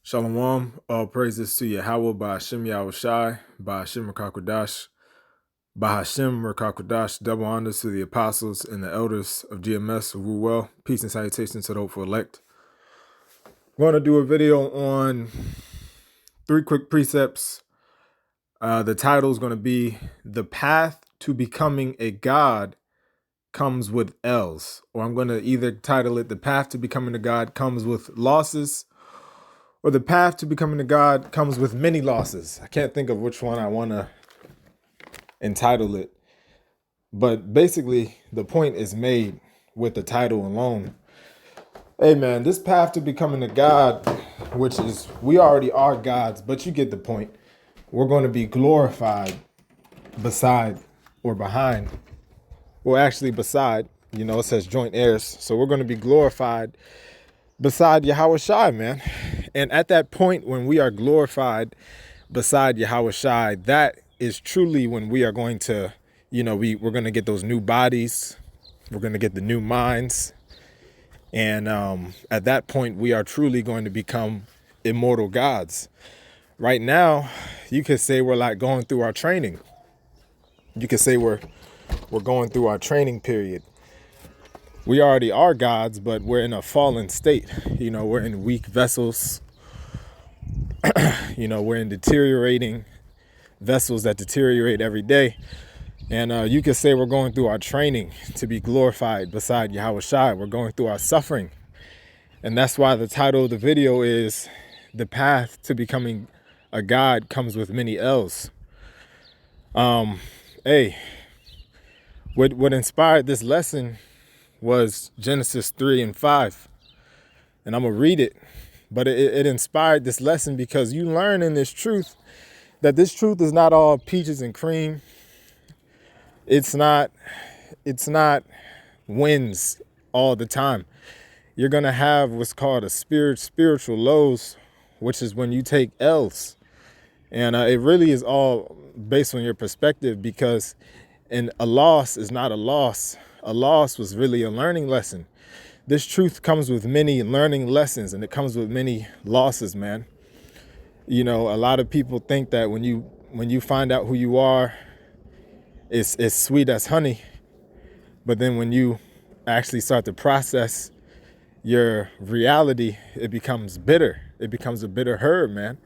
Shalom, all praises to Yahweh by Hashem Yahushai, by Hashem Rakakwadash, by Hashem Rakakwadash, double honors to the apostles and the elders of GMS who rule well. Peace and salutations to the hopeful elect. I'm going to do a video on 3 quick precepts. The title is going to be The Path to Becoming a God Comes with L's, or I'm going to either title it The Path to Becoming a God Comes with Losses, or The Path to Becoming a God Comes with Many Losses. I can't think of which one I want to entitle it. But basically, the point is made with the title alone. Hey, man, this path to becoming a God, which is, we already are gods, but you get the point. We're going to be glorified beside or behind. Well, actually beside, it says joint heirs. So we're going to be glorified beside Yahweh Shai, man. And at that point, when we are glorified beside Yahweh Shai, that is truly when we are going to, we're going to get those new bodies. We're going to get the new minds. And at that point, we are truly going to become immortal gods. Right now, you could say we're like going through our training. You could say we're going through our training period. We already are gods, but we're in a fallen state. We're in weak vessels. We're in deteriorating vessels that deteriorate every day. And you could say we're going through our training to be glorified beside Yahweh Shai. We're going through our suffering. And that's why the title of the video is The Path to Becoming a God Comes with Many L's. What inspired this lesson was Genesis 3 and 5. And I'm going to read it. But it inspired this lesson because you learn in this truth that this truth is not all peaches and cream. It's not wins all the time. You're going to have what's called a spiritual lows, which is when you take L's. And it really is all based on your perspective, because a loss is not a loss. A loss was really a learning lesson. This truth comes with many learning lessons, and it comes with many losses, man. A lot of people think that when you find out who you are, it's sweet as honey. But then when you actually start to process your reality, it becomes bitter. It becomes a bitter herb, man.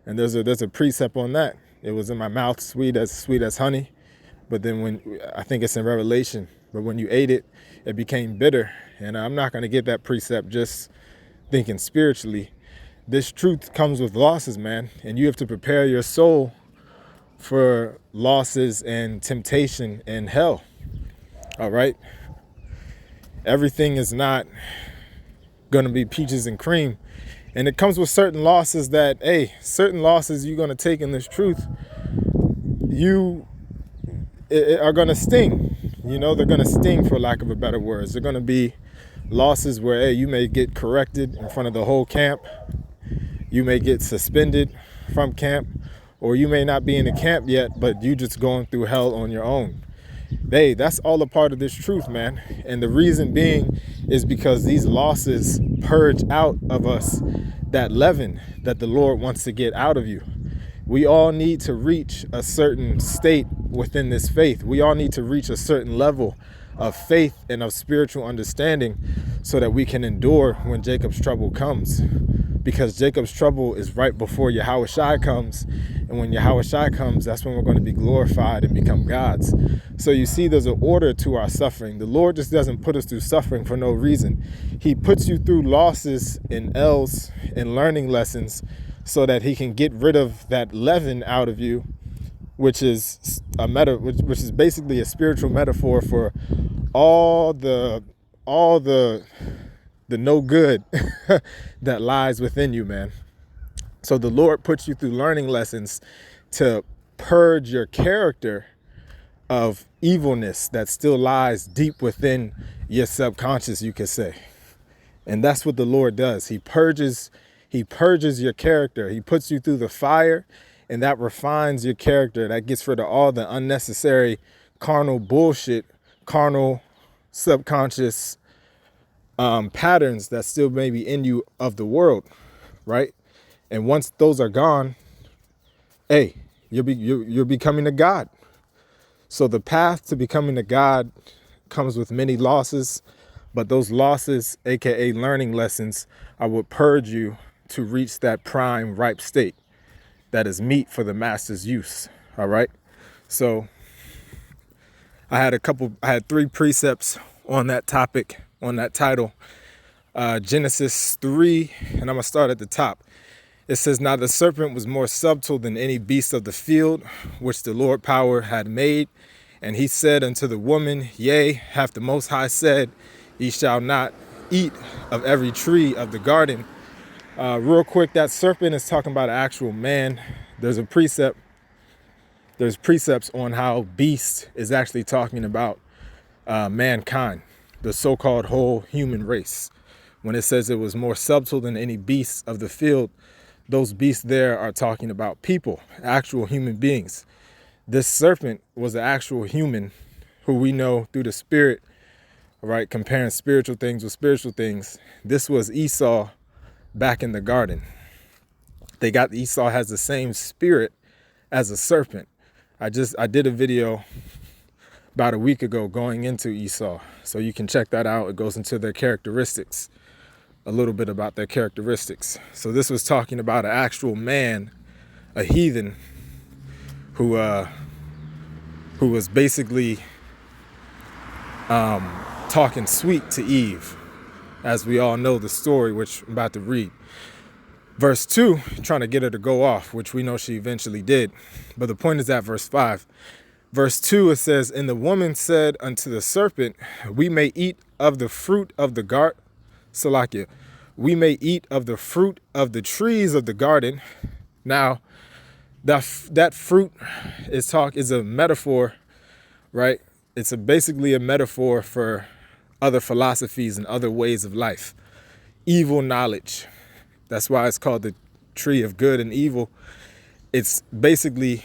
And there's a precept on that. It was in my mouth sweet as honey. But then I think it's in Revelation, but when you ate it, it became bitter. And I'm not going to get that precept just thinking spiritually. This truth comes with losses, man. And you have to prepare your soul for losses and temptation and hell. All right. Everything is not going to be peaches and cream. And it comes with certain losses that, certain losses you're going to take in this truth, are going to sting. They're going to sting, for lack of a better words. They're going to be losses where, you may get corrected in front of the whole camp. You may get suspended from camp, or you may not be in the camp yet, but you just going through hell on your own. That's all a part of this truth, man. And the reason being is because these losses purge out of us that leaven that the Lord wants to get out of you. We all need to reach a certain state within this faith. We all need to reach a certain level of faith and of spiritual understanding so that we can endure when Jacob's trouble comes. Because Jacob's trouble is right before Yahweh Shai comes. And when Yahweh Shai comes, that's when we're going to be glorified and become gods. So you see, there's an order to our suffering. The Lord just doesn't put us through suffering for no reason. He puts you through losses and L's and learning lessons so that he can get rid of that leaven out of you, which is which is basically a spiritual metaphor for all the no good that lies within you, man. So the Lord puts you through learning lessons to purge your character of evilness that still lies deep within your subconscious, you could say. And that's what the Lord does. He purges your character. He puts you through the fire, and that refines your character. That gets rid of all the unnecessary carnal bullshit, carnal subconscious patterns that still may be in you of the world, right? And once those are gone, hey, you're becoming a god. So the path to becoming a god comes with many losses, but those losses, aka learning lessons, are what purge you to reach that prime ripe state that is meat for the master's use. All right. So I had 3 precepts on that topic, on that title. Genesis 3, and I'm gonna start at the top. It says, now the serpent was more subtle than any beast of the field, which the Lord power had made. And he said unto the woman, yea, hath the Most High said, ye shall not eat of every tree of the garden. Real quick, that serpent is talking about an actual man. There's precepts on how beast is actually talking about mankind, the so-called whole human race. When it says it was more subtle than any beast of the field, those beasts there are talking about people, actual human beings. This serpent was an actual human who we know through the spirit, right? Comparing spiritual things with spiritual things. This was Esau back in the garden. Esau has the same spirit as a serpent. I did a video about a week ago going into Esau. So you can check that out. It goes into their characteristics, a little bit about their characteristics. So this was talking about an actual man, a heathen, who was basically talking sweet to Eve, as we all know the story, which I'm about to read. Verse 2, trying to get her to go off, which we know she eventually did. But the point is at verse 5. Verse 2, it says, and the woman said unto the serpent, we may eat of the fruit of the garden. Salakia, we may eat of the fruit of the trees of the garden. Now, that fruit is a metaphor, right? It's basically a metaphor for other philosophies and other ways of life. Evil knowledge. That's why it's called the tree of good and evil. It's basically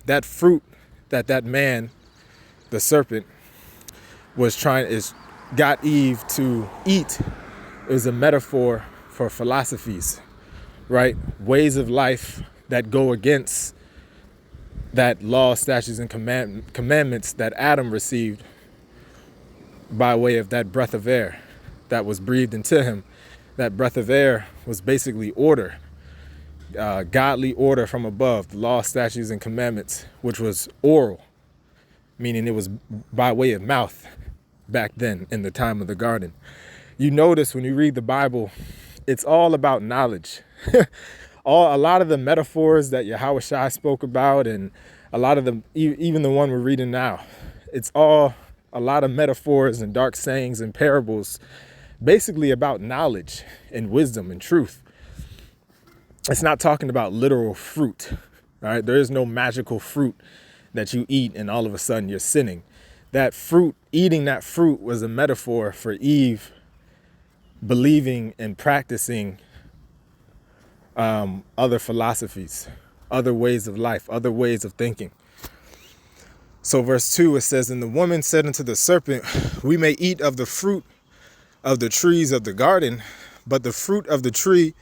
that fruit that man, the serpent, got Eve to eat. Is a metaphor for philosophies, right? Ways of life that go against that law, statutes, and commandments that Adam received by way of that breath of air that was breathed into him. That breath of air was basically order, godly order from above, the law, statutes, and commandments, which was oral, meaning it was by way of mouth back then in the time of the garden. You notice when you read the Bible, it's all about knowledge. A lot of the metaphors that Yahweh Shai spoke about, and a lot of them, even the one we're reading now, it's all a lot of metaphors and dark sayings and parables, basically about knowledge and wisdom and truth. It's not talking about literal fruit, all right? There is no magical fruit that you eat and all of a sudden you're sinning. That fruit, eating that fruit, was a metaphor for Eve believing and practicing other philosophies, other ways of life, other ways of thinking. So verse 2, it says, and the woman said unto the serpent, we may eat of the fruit of the trees of the garden, but the fruit of the tree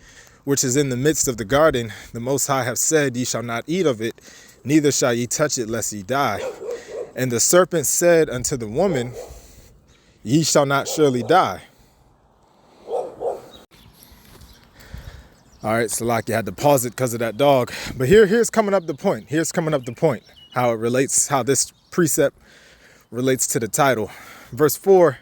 which is in the midst of the garden, the Most High have said, ye shall not eat of it, neither shall ye touch it, lest ye die. And the serpent said unto the woman, ye shall not surely die. All right, so like you had to pause it because of that dog. But here's coming up the point. How this precept relates to the title. Verse 4,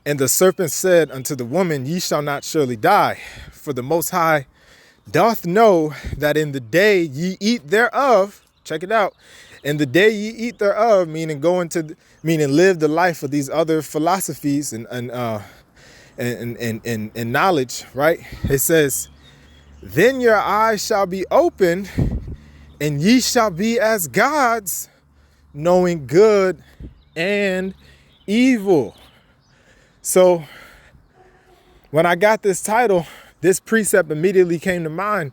and the serpent said unto the woman, ye shall not surely die, for the Most High doth know that in the day ye eat thereof, check it out, in the day ye eat thereof, meaning live the life of these other philosophies and knowledge, right? It says, then your eyes shall be opened, and ye shall be as gods, knowing good and evil. So when I got this title, this precept immediately came to mind,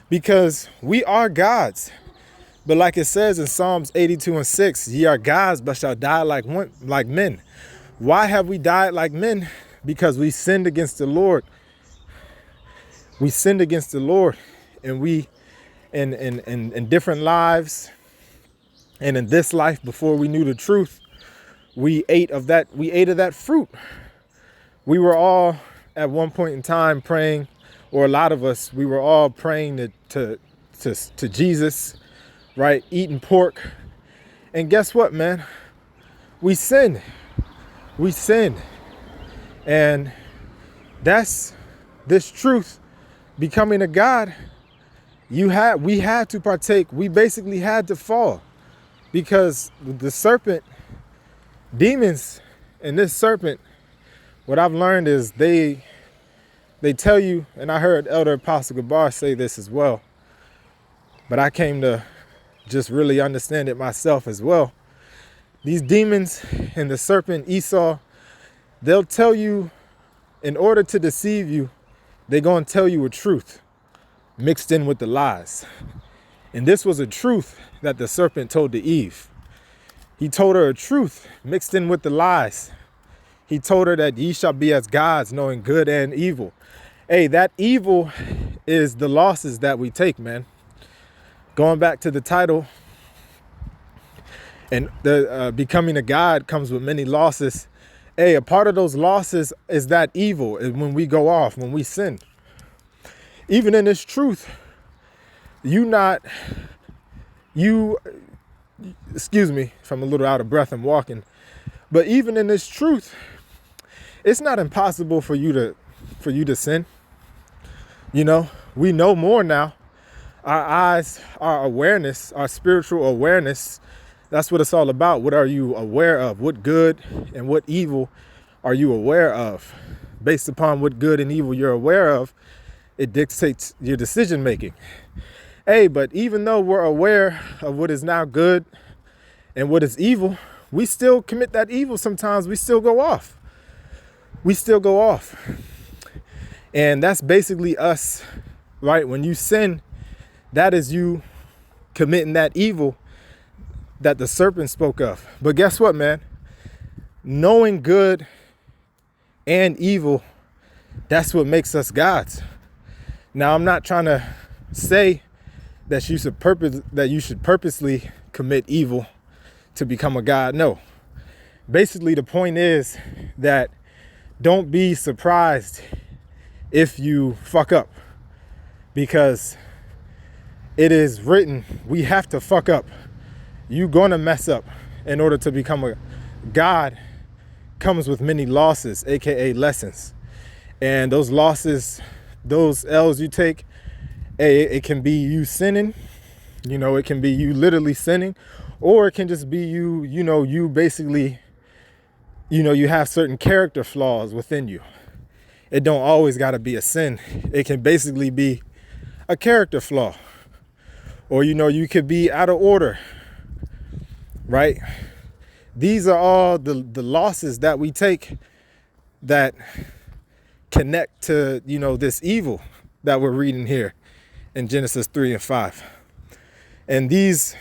because we are gods. But like it says in Psalms 82:6, ye are gods, but shall die like men. Why have we died like men? Because we sinned against the Lord. We sinned against the Lord, and we in different lives and in this life before we knew the truth, we ate of that fruit. We were all at one point in time praying, or a lot of us, we were all praying to Jesus, right? Eating pork. And guess what, man? We sinned. We sinned. And that's this truth. Becoming a God, we had to partake. We basically had to fall, because the serpent, demons, and this serpent, what I've learned is they tell you, and I heard Elder Apostle Gabar say this as well, but I came to just really understand it myself as well. These demons and the serpent Esau, they'll tell you, in order to deceive you, they're going to tell you a truth mixed in with the lies. And this was a truth that the serpent told to Eve. He told her a truth mixed in with the lies. He told her that ye shall be as gods, knowing good and evil. Hey, that evil is the losses that we take, man. Going back to the title, and the becoming a God comes with many losses. Hey, a part of those losses is that evil, is when we go off, when we sin. Even in this truth, excuse me if I'm a little out of breath, I'm walking. But even in this truth, it's not impossible for you to sin. You know, we know more now. Our eyes, our awareness, our spiritual awareness, that's what it's all about. What are you aware of? What good and what evil are you aware of? Based upon what good and evil you're aware of, it dictates your decision making. Hey, but even though we're aware of what is now good and what is evil, we still commit that evil sometimes. We still go off. And that's basically us, right? When you sin, that is you committing that evil that the serpent spoke of. But guess what, man? Knowing good and evil, that's what makes us gods. Now, I'm not trying to say that you should purposely commit evil to become a god. No. Basically, the point is that don't be surprised if you fuck up, because it is written, we have to fuck up. You're going to mess up in order to become a god. Comes with many losses, aka lessons. And those losses, those L's you take, it can be you sinning, it can be you literally sinning, or it can just be you basically, you have certain character flaws within you. It don't always got to be a sin. It can basically be a character flaw, or, you could be out of order, right? These are all the losses that we take that connect to, this evil that we're reading here in Genesis 3 and 5. And these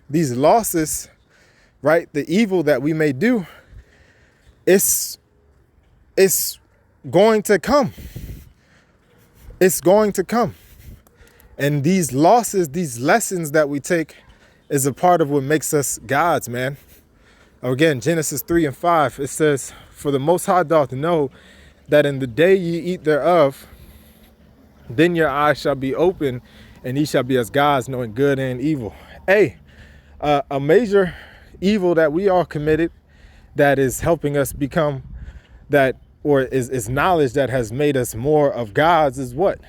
losses, right, the evil that we may do, it's going to come. It's going to come. And these losses, these lessons that we take is a part of what makes us gods, man. Again, Genesis 3 and 5, it says, for the Most High doth know that in the day ye eat thereof, then your eyes shall be open, and ye shall be as gods, knowing good and evil. Hey, a major evil that we all committed that is helping us become that, or is knowledge that has made us more of gods, is what?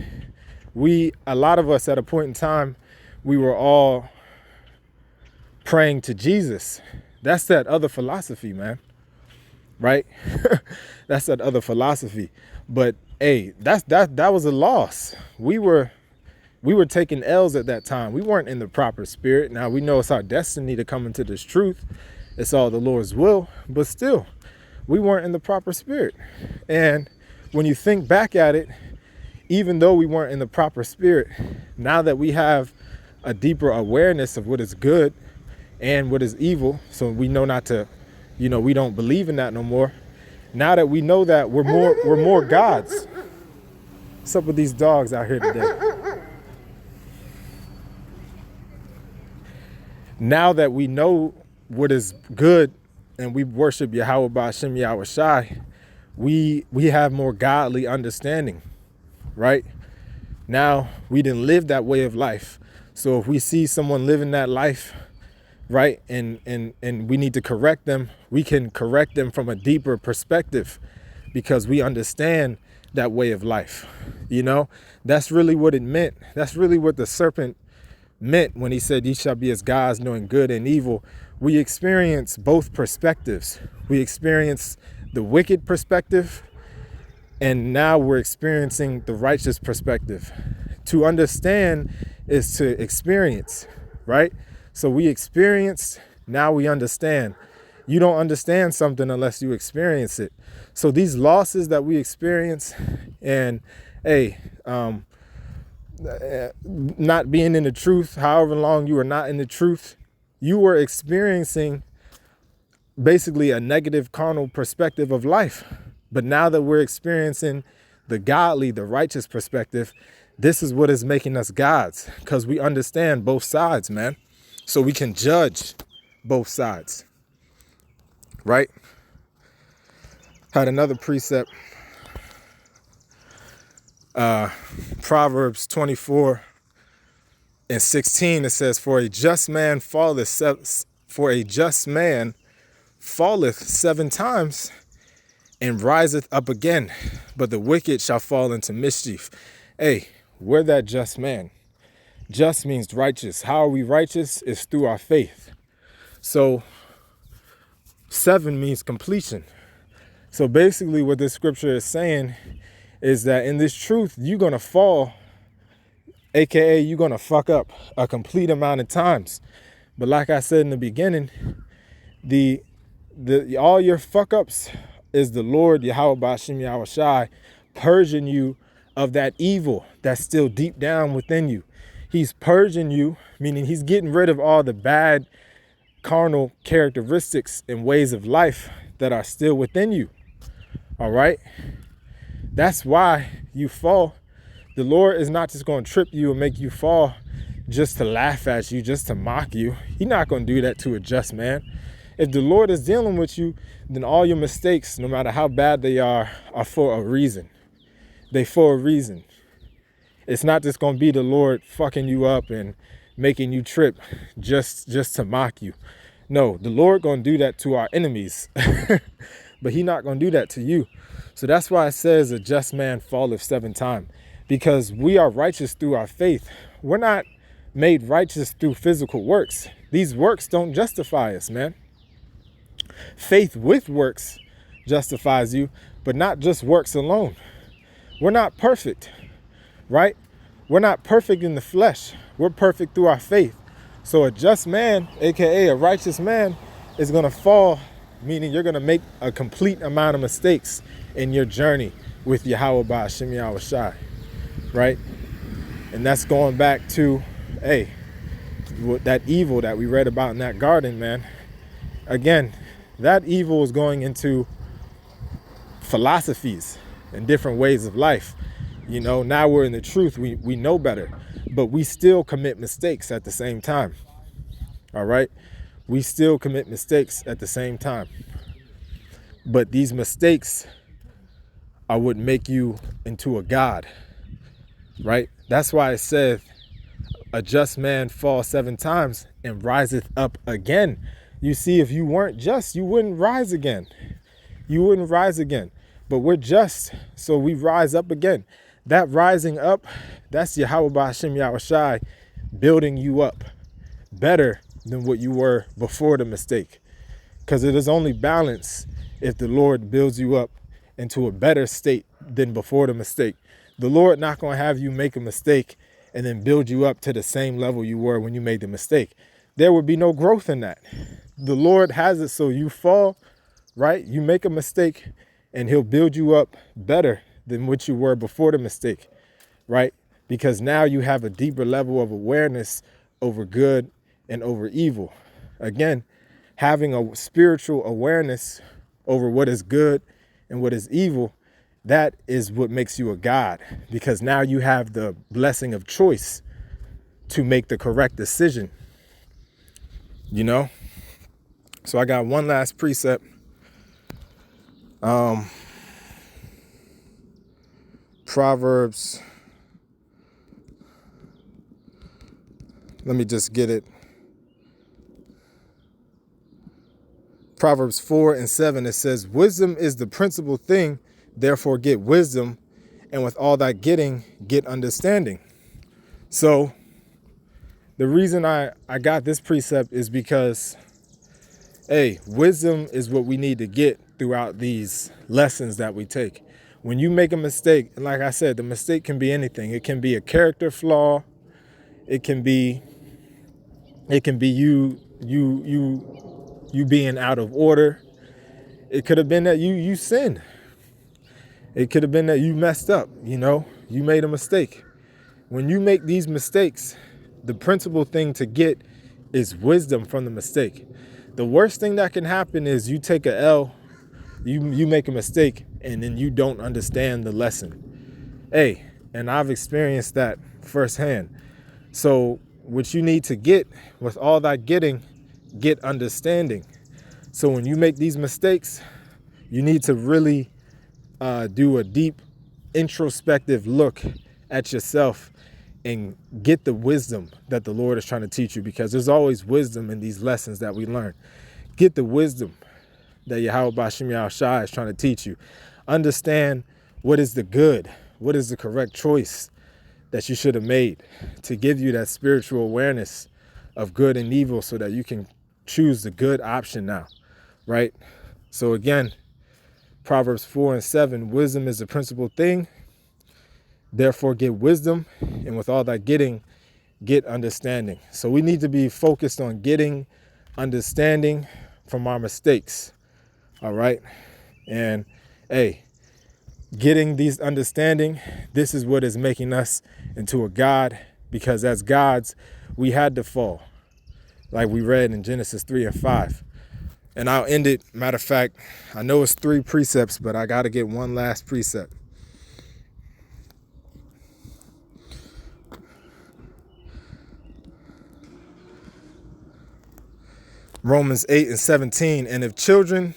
A lot of us at a point in time, we were all praying to Jesus. That's that other philosophy, man. Right? That's that other philosophy. But hey, that was a loss. We were taking L's at that time. We weren't in the proper spirit. Now we know it's our destiny to come into this truth. It's all the Lord's will, but still, we weren't in the proper spirit. And when you think back at it, even though we weren't in the proper spirit, now that we have a deeper awareness of what is good and what is evil, so we know not to, we don't believe in that no more. Now that we know that, we're more gods. What's up with these dogs out here today? Now that we know what is good and we worship Yahweh Ba'ashem Yahweh Shai, we have more godly understanding, right? Now we didn't live that way of life. So if we see someone living that life, right, and we need to correct them, we can correct them from a deeper perspective because we understand that way of life. You know, that's really what it meant. That's really what the serpent meant when he said, "Ye shall be as gods, knowing good and evil." We experience both perspectives. We experience the wicked perspective, and now we're experiencing the righteous perspective. To understand is to experience, right? So we experienced, now we understand. You don't understand something unless you experience it. So these losses that we experience, and not being in the truth, however long you are not in the truth, you were experiencing basically a negative carnal perspective of life. But now that we're experiencing the godly, the righteous perspective, this is what is making us gods, because we understand both sides, man. So we can judge both sides, right? Had another precept, Proverbs 24:16. It says, for a just man falleth 7 times and riseth up again, but the wicked shall fall into mischief. Hey, we're that just man. Just means righteous. How are we righteous? Is through our faith. So 7 means completion. So basically what this scripture is saying is that in this truth, you're going to fall, aka you're going to fuck up a complete amount of times. But like I said in the beginning, the all your fuck ups is the Lord Yahweh Ba'ashem Yahweh Shai purging you of that evil that's still deep down within you. He's purging you, meaning he's getting rid of all the bad carnal characteristics and ways of life that are still within you. All right. That's why you fall. The Lord is not just going to trip you and make you fall just to laugh at you, just to mock you. He's not going to do that to a just man. If the Lord is dealing with you, then all your mistakes, no matter how bad they are for a reason. They for a reason. It's not just going to be the Lord fucking you up and making you trip just to mock you. No, the Lord going to do that to our enemies, but he's not going to do that to you. So that's why it says a just man falleth 7 times, because we are righteous through our faith. We're not made righteous through physical works. These works don't justify us, man. Faith with works justifies you, but not just works alone. We're not perfect, right? We're not perfect in the flesh. We're perfect through our faith. So a just man, aka a righteous man, is going to fall, meaning you're going to make a complete amount of mistakes in your journey with Yahweh Ba'ashem Yahweh Shai, right? And that's going back to, that evil that we read about in that garden, man. Again, that evil is going into philosophies and different ways of life. You know, now we're in the truth. We know better, but we still commit mistakes at the same time. All right. We still commit mistakes at the same time. But these mistakes are what make you into a God, right? That's why it said a just man falls 7 times and riseth up again. You see, if you weren't just, you wouldn't rise again. You wouldn't rise again. But we're just, so we rise up again. That rising up, that's Yahweh Ba'ashem Yahweh Shai building you up better than what you were before the mistake. Because it is only balance if the Lord builds you up into a better state than before the mistake. The Lord not going to have you make a mistake and then build you up to the same level you were when you made the mistake. There would be no growth in that. The Lord has it so you fall, right? You make a mistake and he'll build you up better than what you were before the mistake, right? Because now you have a deeper level of awareness over good and over evil. Again, having a spiritual awareness over what is good and what is evil, that is what makes you a God, because now you have the blessing of choice to make the correct decision. you know? So I got one last precept. Proverbs, let me just get it. Proverbs 4:7, it says, wisdom is the principal thing, therefore get wisdom, and with all that getting, get understanding. So the reason I got this precept is because, hey, wisdom is what we need to get throughout these lessons that we take. When you make a mistake, and like I said, the mistake can be anything. It can be a character flaw. It can be you being out of order. It could have been that you sinned. It could have been that you messed up, you made a mistake. When you make these mistakes, the principal thing to get is wisdom from the mistake. The worst thing that can happen is you take a L, you make a mistake, and then you don't understand the lesson. Hey, and I've experienced that firsthand. So what you need to get with all that getting, get understanding. So when you make these mistakes, you need to really do a deep introspective look at yourself and get the wisdom that the Lord is trying to teach you, because there's always wisdom in these lessons that we learn. Get the wisdom that Yahweh B'Shem Yahushua is trying to teach you. Understand what is the good, what is the correct choice that you should have made, to give you that spiritual awareness of good and evil so that you can choose the good option now, right? So again, Proverbs 4:7, wisdom is the principal thing. Therefore get wisdom, and with all that getting, get understanding. So we need to be focused on getting understanding from our mistakes, all right? And hey, getting these understanding, this is what is making us into a God, because as gods, we had to fall, like we read in Genesis 3:5. And I'll end it. Matter of fact, I know it's 3 precepts, but I got to get one last precept. Romans 8:17. And if children,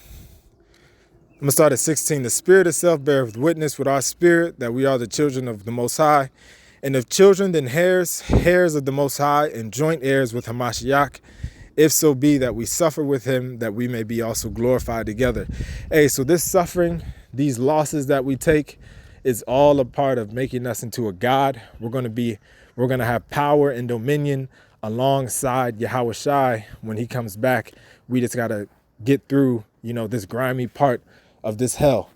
I'm going to start at 16. The Spirit itself beareth witness with our spirit that we are the children of the Most High. And if children, then heirs of the Most High, and joint heirs with Hamashiach, if so be that we suffer with him, that we may be also glorified together. Hey, so this suffering, these losses that we take, is all a part of making us into a God. We're going to have power and dominion alongside Yahweh Shai when he comes back. We just got to get through, this grimy part of this hell,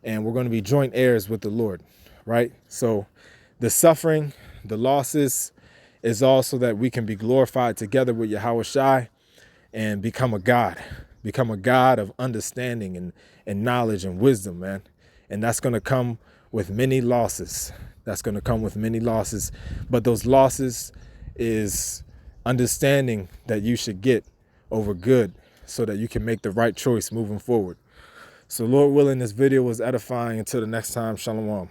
and we're going to be joint heirs with the Lord, right? So the suffering, the losses, is also that we can be glorified together with Yahweh Shai and become a God of understanding and knowledge and wisdom, man. And that's going to come with many losses. But those losses is understanding that you should get over good so that you can make the right choice moving forward. So Lord willing, this video was edifying. Until the next time, shalom.